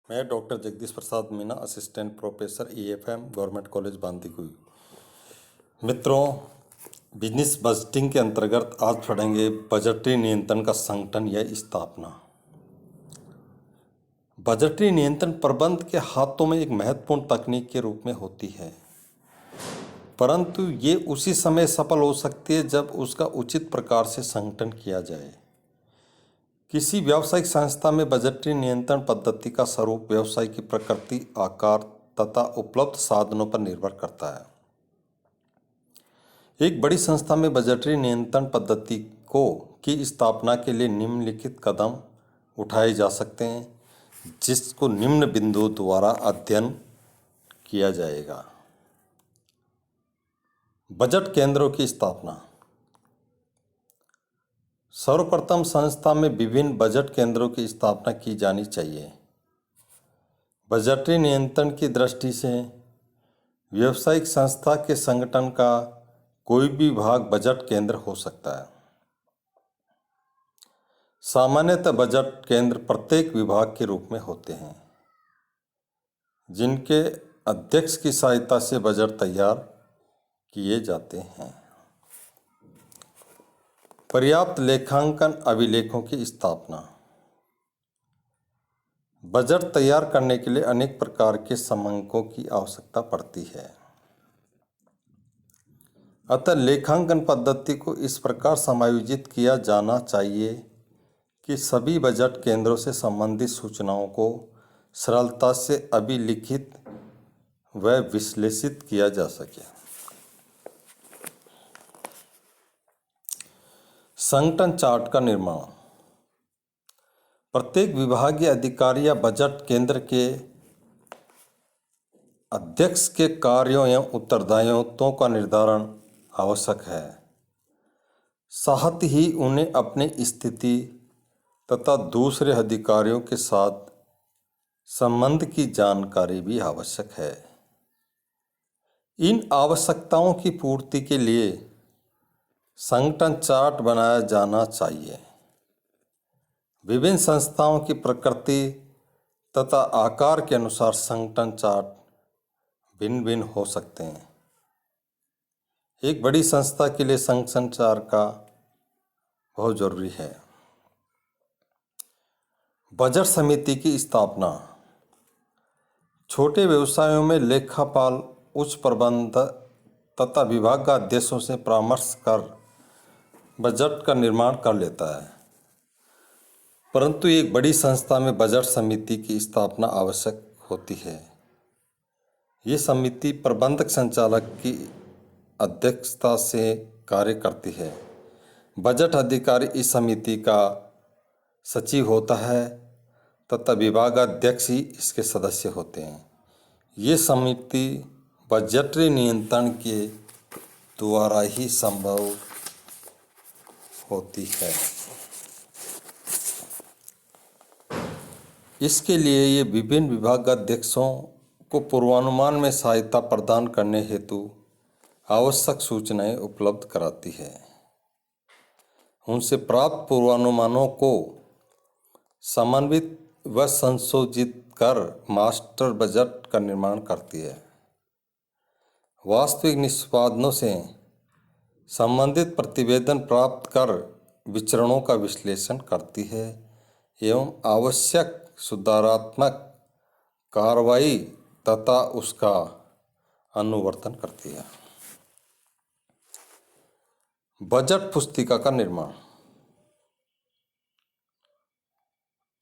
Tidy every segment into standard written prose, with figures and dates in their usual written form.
मैं doctor Jagdish Prasad Meena, assistant professor EFM, government college Bandikui. मित्रों, business budgeting के अंतर्गत आज पढ़ेंगे बजटीय नियंत्रण का संगठन या स्थापना। बजटीय नियंत्रण प्रबंध के हाथों में एक महत्वपूर्ण तकनीक के रूप में होती है, परंतु ये उसी समय सफल हो सकती है जब उसका उचित प्रकार से संगठन किया जाए। किसी व्यावसायिक संस्था में बजटीय नियंत्रण पद्धति का स्वरूप व्यवसाय की प्रकृति, आकार तथा उपलब्ध साधनों पर निर्भर करता है। एक बड़ी संस्था में बजटीय नियंत्रण पद्धति की स्थापना के लिए निम्नलिखित कदम उठाए जा सकते हैं, जिसको निम्न बिंदुओं द्वारा अध्ययन किया जाएगा। बजट केंद्रों की स्थापना। सर्वप्रथम संस्था में विभिन्न बजट केंद्रों की स्थापना की जानी चाहिए। बजटीय नियंत्रण की दृष्टि से व्यावसायिक संस्था के संगठन का कोई भी भाग बजट केंद्र हो सकता है। सामान्यतः बजट केंद्र प्रत्येक विभाग के रूप में होते हैं, जिनके अध्यक्ष की सहायता से बजट तैयार किए जाते हैं। पर्याप्त लेखांकन अभिलेखों की स्थापना। बजट तैयार करने के लिए अनेक प्रकार के समंकों की आवश्यकता पड़ती है, अतः लेखांकन पद्धति को इस प्रकार समायोजित किया जाना चाहिए कि सभी बजट केंद्रों से संबंधित सूचनाओं को सरलता से अभिलिखित व विश्लेषित किया जा सके। संगठन चार्ट का निर्माण। प्रत्येक विभागीय अधिकारी या बजट केंद्र के अध्यक्ष के कार्यों एवं उत्तरदायित्वों का निर्धारण आवश्यक है। साथ ही उन्हें अपनी स्थिति तथा दूसरे अधिकारियों के साथ संबंध की जानकारी भी आवश्यक है। इन आवश्यकताओं की पूर्ति के लिए संगठन चार्ट बनाया जाना चाहिए। विभिन्न संस्थाओं की प्रकृति तथा आकार के अनुसार संगठन चार्ट भिन्न भिन्न हो सकते हैं। एक बड़ी संस्था के लिए संगठन चार्ट का बहुत जरूरी है। बजट समिति की स्थापना। छोटे व्यवसायों में लेखापाल उच्च प्रबंधक तथा विभागाध्यक्षों से परामर्श कर बजट का निर्माण कर लेता है, परंतु एक बड़ी संस्था में बजट समिति की स्थापना आवश्यक होती है। ये समिति प्रबंधक संचालक की अध्यक्षता से कार्य करती है। बजट अधिकारी इस समिति का सचिव होता है तथा विभागाध्यक्ष ही इसके सदस्य होते हैं। ये समिति बजटीय नियंत्रण के द्वारा ही संभव होती है। इसके लिए ये विभिन्न विभागाध्यक्षों को पूर्वानुमान में सहायता प्रदान करने हेतु आवश्यक सूचनाएं उपलब्ध कराती है। उनसे प्राप्त पूर्वानुमानों को समन्वित व संशोधित कर मास्टर बजट का निर्माण करती है। वास्तविक निष्पादनों से संबंधित प्रतिवेदन प्राप्त कर विचरणों का विश्लेषण करती है एवं आवश्यक सुधारात्मक कार्रवाई तथा उसका अनुवर्तन करती है। बजट पुस्तिका का निर्माण।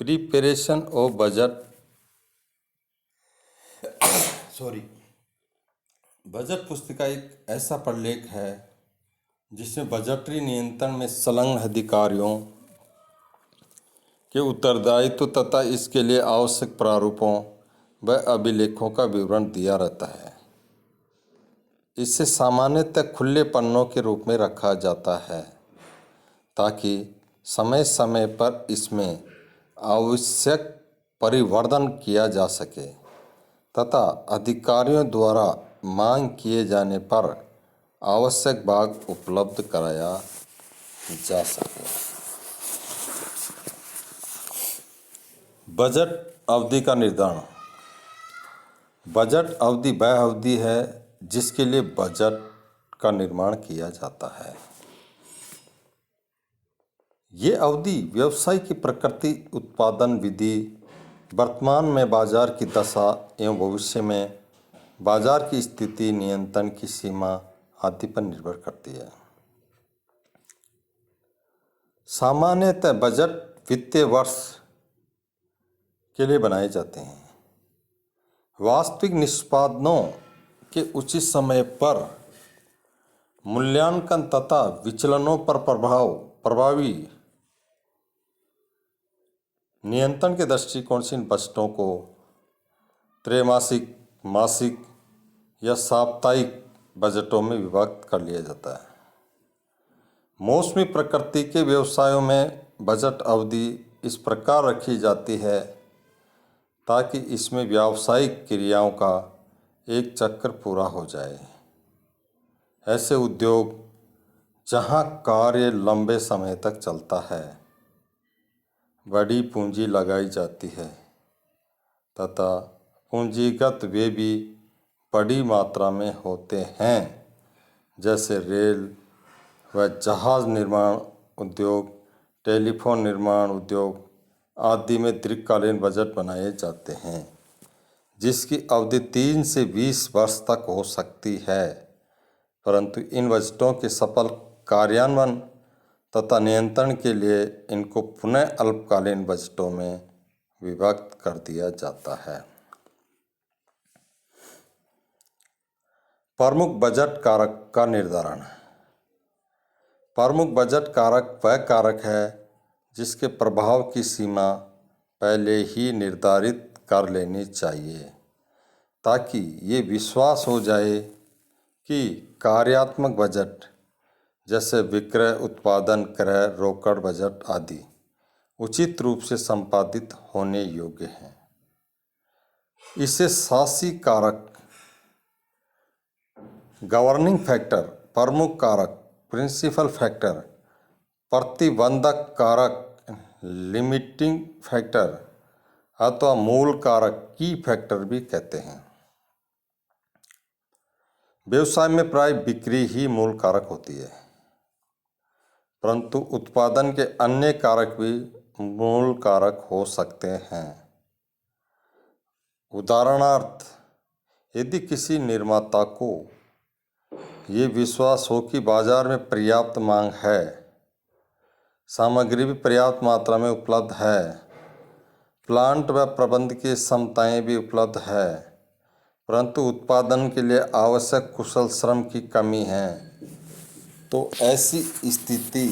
प्रिपरेशन ऑफ बजट बजट पुस्तिका एक ऐसा प्रलेख है जिसमें बजटीय नियंत्रण में संलग्न अधिकारियों के उत्तरदायित्व तथा इसके लिए आवश्यक प्रारूपों व अभिलेखों का विवरण दिया रहता है। इसे सामान्यतः खुले पन्नों के रूप में रखा जाता है ताकि समय समय पर इसमें आवश्यक परिवर्धन किया जा सके तथा अधिकारियों द्वारा मांग किए जाने पर आवश्यक भाग उपलब्ध कराया जा सके। बजट अवधि का निर्धारण। बजट अवधि वह अवधि है जिसके लिए बजट का निर्माण किया जाता है। ये अवधि व्यवसाय की प्रकृति, उत्पादन विधि, वर्तमान में बाजार की दशा एवं भविष्य में बाजार की स्थिति, नियंत्रण की सीमा आदि पर निर्भर करती है। सामान्यतः बजट वित्तीय वर्ष के लिए बनाए जाते हैं। वास्तविक निष्पादनों के उचित समय पर मूल्यांकन तथा विचलनों पर प्रभावी नियंत्रण के दृष्टिकोण से इन बजटों को त्रैमासिक, मासिक या साप्ताहिक बजटों में विभक्त कर लिया जाता है। मौसमी प्रकृति के व्यवसायों में बजट अवधि इस प्रकार रखी जाती है ताकि इसमें व्यावसायिक क्रियाओं का एक चक्र पूरा हो जाए। ऐसे उद्योग जहां कार्य लंबे समय तक चलता है, बड़ी पूंजी लगाई जाती है तथा पूंजीगत व्यय भी बड़ी मात्रा में होते हैं, जैसे रेल व जहाज निर्माण उद्योग, टेलीफोन निर्माण उद्योग आदि में दीर्घकालीन बजट बनाए जाते हैं, जिसकी अवधि 3 से 20 वर्ष तक हो सकती है। परंतु इन बजटों के सफल कार्यान्वयन तथा नियंत्रण के लिए इनको पुनः अल्पकालीन बजटों में विभक्त कर दिया जाता है। प्रमुख बजट कारक का निर्धारण। प्रमुख बजट कारक वह कारक है जिसके प्रभाव की सीमा पहले ही निर्धारित कर लेनी चाहिए ताकि ये विश्वास हो जाए कि कार्यात्मक बजट जैसे विक्रय, उत्पादन, क्रय, रोकड़ बजट आदि उचित रूप से संपादित होने योग्य हैं। इसे शासी कारक, गवर्निंग फैक्टर, प्रमुख कारक, प्रिंसिपल फैक्टर, प्रतिबंधक कारक, लिमिटिंग फैक्टर अथवा मूल कारक, की फैक्टर भी कहते हैं। व्यवसाय में प्राय बिक्री ही मूल कारक होती है, परंतु उत्पादन के अन्य कारक भी मूल कारक हो सकते हैं। उदाहरणार्थ, यदि किसी निर्माता को ये विश्वास हो कि बाजार में पर्याप्त मांग है, सामग्री भी पर्याप्त मात्रा में उपलब्ध है, प्लांट व प्रबंध की क्षमताएं भी उपलब्ध है, परंतु उत्पादन के लिए आवश्यक कुशल श्रम की कमी है, तो ऐसी स्थिति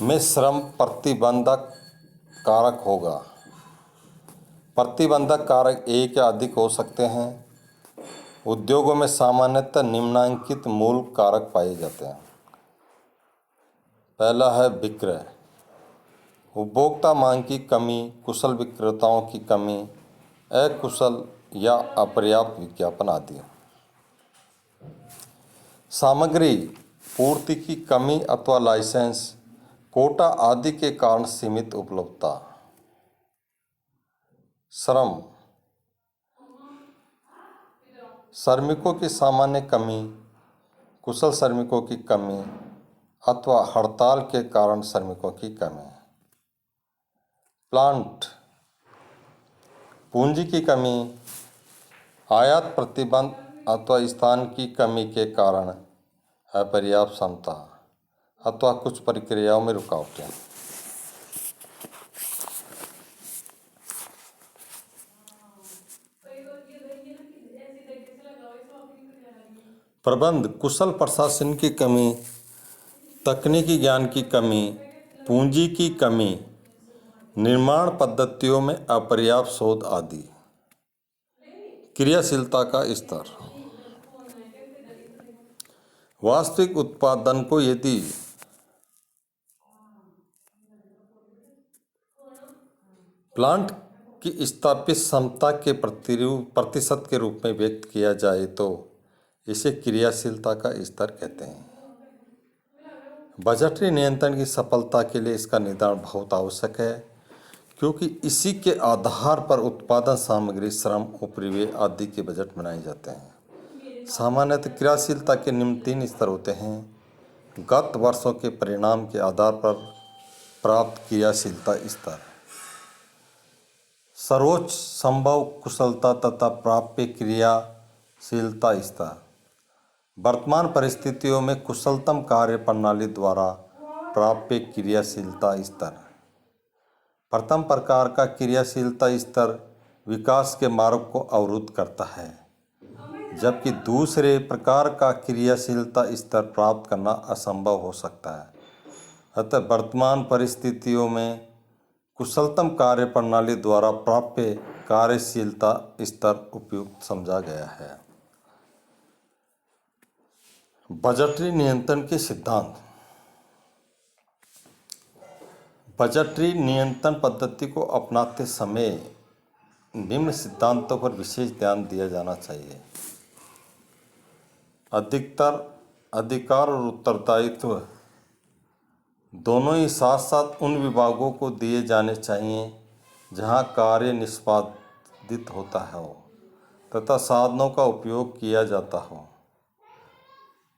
में श्रम प्रतिबंधक कारक होगा। प्रतिबंधक कारक एक या अधिक हो सकते हैं। उद्योगों में सामान्यतः निम्नलिखित मूल कारक पाए जाते हैं। पहला है विक्रय। उपभोक्ता मांग की कमी, कुशल विक्रेताओं की कमी, अकुशल या अपर्याप्त विज्ञापन आदि। सामग्री पूर्ति की कमी अथवा लाइसेंस, कोटा आदि के कारण सीमित उपलब्धता। श्रम, श्रमिकों की सामान्य कमी, कुशल श्रमिकों की कमी अथवा हड़ताल के कारण श्रमिकों की कमी। प्लांट, पूंजी की कमी, आयात प्रतिबंध अथवा स्थान की कमी के कारण अपर्याप्त क्षमता अथवा कुछ प्रक्रियाओं में रुकावटें। प्रबंध, कुशल प्रशासन की कमी, तकनीकी ज्ञान की कमी, पूंजी की कमी, निर्माण पद्धतियों में अपर्याप्त शोध आदि। क्रियाशीलता का स्तर। वास्तविक उत्पादन को यदि प्लांट की स्थापित क्षमता के प्रतिशत के रूप में व्यक्त किया जाए तो इसे क्रियाशीलता का स्तर कहते हैं। बजटीय नियंत्रण की सफलता के लिए इसका निर्धारण बहुत आवश्यक है, क्योंकि इसी के आधार पर उत्पादन सामग्री, श्रम, उपरिव्यय आदि के बजट बनाए जाते हैं। सामान्यतः क्रियाशीलता के निम्न 3 स्तर होते हैं। गत वर्षों के परिणाम के आधार पर प्राप्त क्रियाशीलता स्तर, सर्वोच्च संभव कुशलता तथा प्राप्य क्रियाशीलता स्तर। वर्तमान परिस्थितियों में कुशलतम कार्य प्रणाली द्वारा प्राप्य क्रियाशीलता स्तर। प्रथम प्रकार का क्रियाशीलता स्तर विकास के मार्ग को अवरुद्ध करता है, जबकि दूसरे प्रकार का क्रियाशीलता स्तर प्राप्त करना असंभव हो सकता है। अतः वर्तमान परिस्थितियों में कुशलतम कार्य प्रणाली द्वारा प्राप्य कार्यशीलता स्तर उपयुक्त समझा गया है। बजटरी नियंत्रण के सिद्धांत। बजटरी नियंत्रण पद्धति को अपनाते समय निम्न सिद्धांतों पर विशेष ध्यान दिया जाना चाहिए। अधिकतर अधिकार और उत्तरदायित्व दोनों ही साथ साथ उन विभागों को दिए जाने चाहिए जहां कार्य निष्पादित होता हो तथा साधनों का उपयोग किया जाता हो।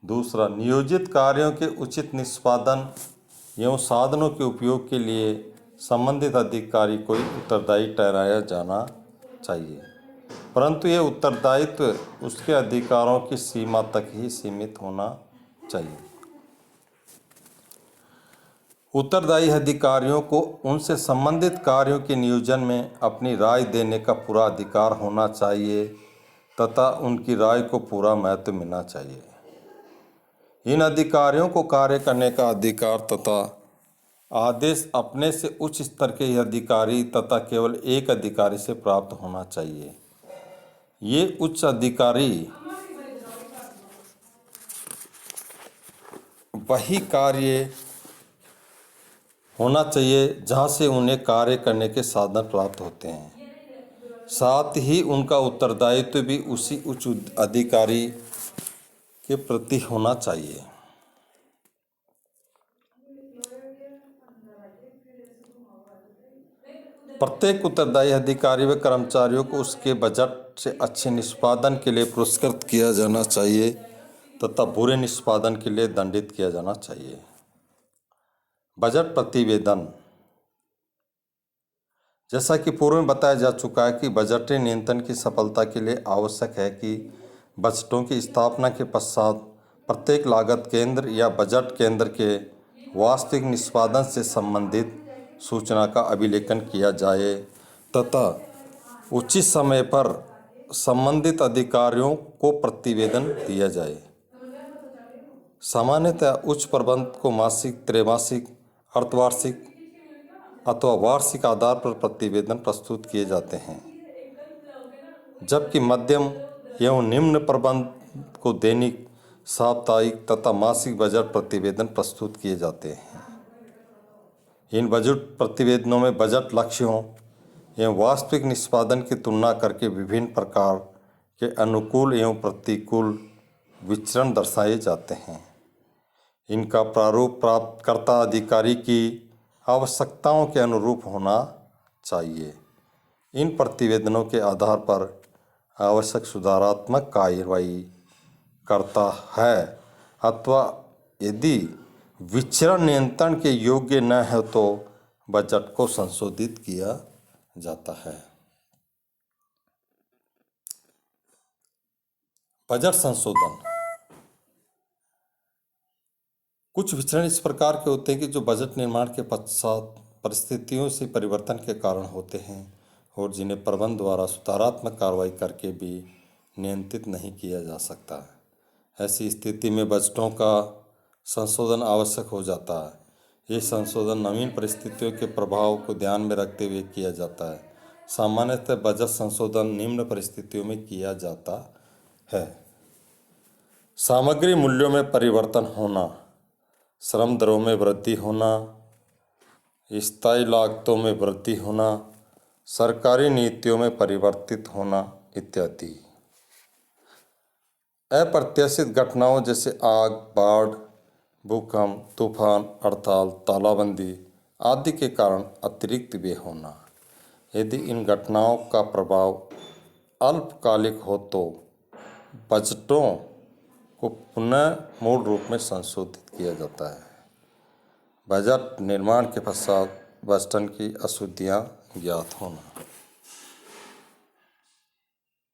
दूसरा, नियोजित कार्यों के उचित निष्पादन एवं साधनों के उपयोग के लिए संबंधित अधिकारी को उत्तरदायी ठहराया जाना चाहिए, परंतु यह उत्तरदायित्व उसके अधिकारों की सीमा तक ही सीमित होना चाहिए। उत्तरदायी अधिकारियों को उनसे संबंधित कार्यों के नियोजन में अपनी राय देने का पूरा अधिकार होना चाहिए तथा उनकी राय को पूरा महत्व मिलना चाहिए। इन अधिकारियों को कार्य करने का अधिकार तथा आदेश अपने से उच्च स्तर के अधिकारी तथा केवल एक अधिकारी से प्राप्त होना चाहिए। ये उच्च अधिकारी वही कार्य होना चाहिए जहाँ से उन्हें कार्य करने के साधन प्राप्त होते हैं। साथ ही उनका उत्तरदायित्व भी उसी उच्च अधिकारी के प्रति होना चाहिए। प्रत्येक उत्तरदायी अधिकारी व कर्मचारियों को उसके बजट से अच्छे निष्पादन के लिए पुरस्कृत किया जाना चाहिए तथा बुरे निष्पादन के लिए दंडित किया जाना चाहिए। बजट प्रतिवेदन। जैसा कि पूर्व में बताया जा चुका है कि बजटीय नियंत्रण की सफलता के लिए आवश्यक है कि बजटों की स्थापना के पश्चात प्रत्येक लागत केंद्र या बजट केंद्र के वास्तविक निष्पादन से संबंधित सूचना का अभिलेखन किया जाए तथा उचित समय पर संबंधित अधिकारियों को प्रतिवेदन दिया जाए। सामान्यतः उच्च प्रबंधन को मासिक, त्रैमासिक, अर्धवार्षिक अथवा वार्षिक आधार पर प्रतिवेदन प्रस्तुत किए जाते हैं, जबकि मध्यम एवं निम्न प्रबंध को दैनिक, साप्ताहिक तथा मासिक बजट प्रतिवेदन प्रस्तुत किए जाते हैं। इन बजट प्रतिवेदनों में बजट लक्ष्यों एवं वास्तविक निष्पादन की तुलना करके विभिन्न प्रकार के अनुकूल एवं प्रतिकूल विचरण दर्शाए जाते हैं। इनका प्रारूप प्राप्तकर्ता अधिकारी की आवश्यकताओं के अनुरूप होना चाहिए। इन प्रतिवेदनों के आधार पर आवश्यक सुधारात्मक कार्रवाई करता है अथवा यदि विचरण नियंत्रण के योग्य न हो तो बजट को संशोधित किया जाता है। बजट संशोधन। कुछ विचरण इस प्रकार के होते हैं कि जो बजट निर्माण के पश्चात परिस्थितियों से परिवर्तन के कारण होते हैं और जिन्हें प्रबंधन द्वारा सुधारात्मक कार्रवाई करके भी नियंत्रित नहीं किया जा सकता। ऐसी स्थिति में बजटों का संशोधन आवश्यक हो जाता है। ये संशोधन नवीन परिस्थितियों के प्रभाव को ध्यान में रखते हुए किया जाता है। सामान्यतः बजट संशोधन निम्न परिस्थितियों में किया जाता है। सामग्री मूल्यों में परिवर्तन होना, श्रम दरों में वृद्धि होना, स्थायी लागतों में वृद्धि होना, सरकारी नीतियों में परिवर्तित होना इत्यादि। अप्रत्याशित घटनाओं जैसे आग, बाढ़, भूकंप, तूफान, हड़ताल, तालाबंदी आदि के कारण अतिरिक्त व्यय होना। यदि इन घटनाओं का प्रभाव अल्पकालिक हो तो बजटों को पुनः मूल रूप में संशोधित किया जाता है। बजट निर्माण के पश्चात बजट की अशुद्धियाँ ज्ञात होना।